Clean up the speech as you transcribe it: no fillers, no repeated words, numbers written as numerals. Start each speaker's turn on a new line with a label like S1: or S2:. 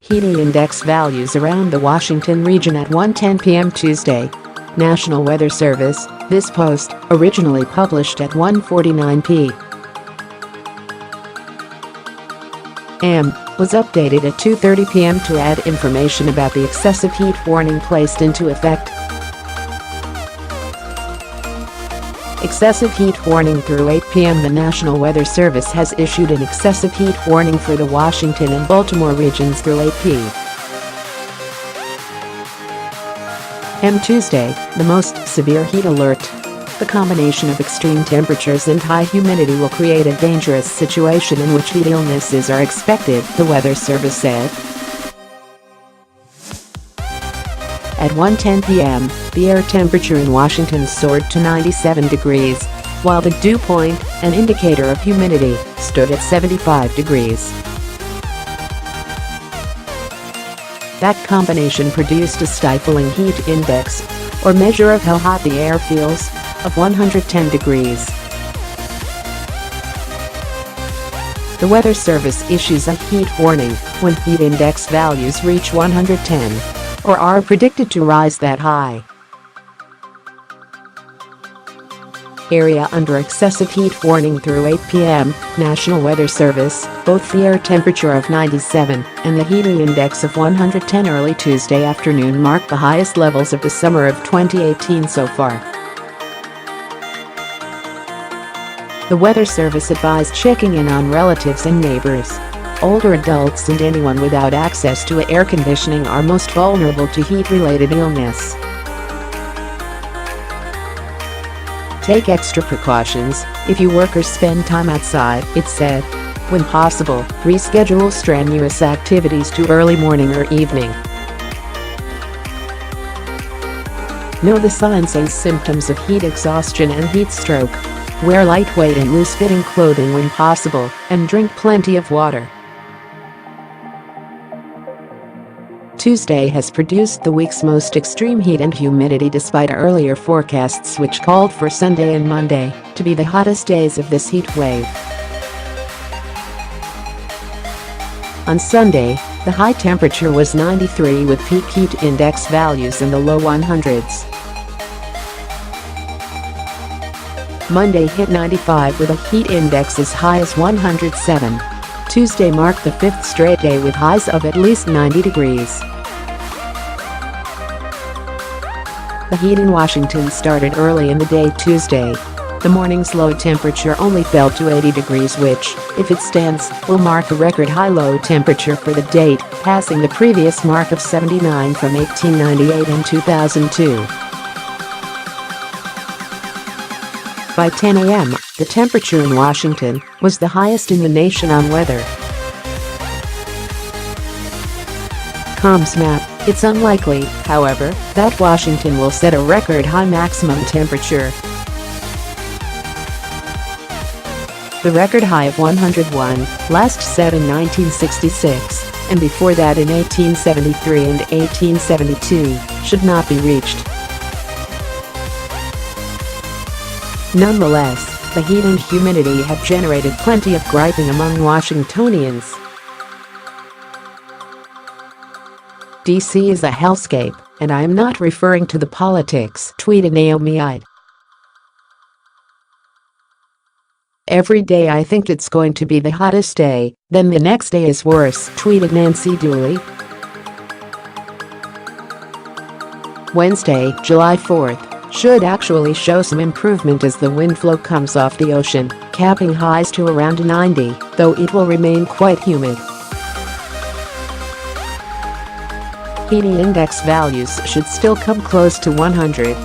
S1: Humidity index values around the Washington region at 1:10 p.m. Tuesday. National Weather Service. This post, originally published at 1:49 p.m., was updated at 2:30 p.m. to add information about the excessive heat warning placed into effect. Excessive heat warning through 8 p.m. The National Weather Service has issued an excessive heat warning for the Washington and Baltimore regions through 8 p.m. Tuesday, the most severe heat alert. The combination of extreme temperatures and high humidity will create a dangerous situation in which heat illnesses are expected, the Weather Service said. At 1:10 p.m., the air temperature in Washington soared to 97 degrees, while the dew point, an indicator of humidity, stood at 75 degrees. That combination produced a stifling heat index, or measure of how hot the air feels, of 110 degrees. The Weather Service issues a heat warning when heat index values reach 110. Or are predicted to rise that high. Area under excessive heat warning through 8 p.m., National Weather Service, both the air temperature of 97 and the heat index of 110 early Tuesday afternoon marked the highest levels of the summer of 2018 so far. The Weather Service advised checking in on relatives and neighbors. Older adults and anyone without access to air conditioning are most vulnerable to heat-related illness. Take extra precautions if you work or spend time outside, it said. When possible, reschedule strenuous activities to early morning or evening. Know the signs and symptoms of heat exhaustion and heat stroke. Wear lightweight and loose-fitting clothing when possible, and drink plenty of water. Tuesday has produced the week's most extreme heat and humidity despite earlier forecasts which called for Sunday and Monday to be the hottest days of this heat wave. On Sunday, the high temperature was 93 with peak heat index values in the low 100s. Monday hit 95 with a heat index as high as 107. Tuesday marked the fifth straight day with highs of at least 90 degrees. The heat in Washington started early in the day Tuesday. The morning's low temperature only fell to 80 degrees which, if it stands, will mark a record high-low temperature for the date, passing the previous mark of 79 from 1898 and 2002. By 10 a.m., the temperature in Washington was the highest in the nation on weather. Com's map. It's unlikely, however, that Washington will set a record high maximum temperature. The record high of 101, last set in 1966, and before that in 1873 and 1872, should not be reached. Nonetheless, the heat and humidity have generated plenty of griping among Washingtonians. DC is a hellscape, and I am not referring to the politics, tweeted Naomi Eide. Every day I think it's going to be the hottest day, then the next day is worse, tweeted Nancy Duley. Wednesday, July 4th, should actually show some improvement as the wind flow comes off the ocean, capping highs to around 90, though it will remain quite humid. Heat index values should still come close to 100.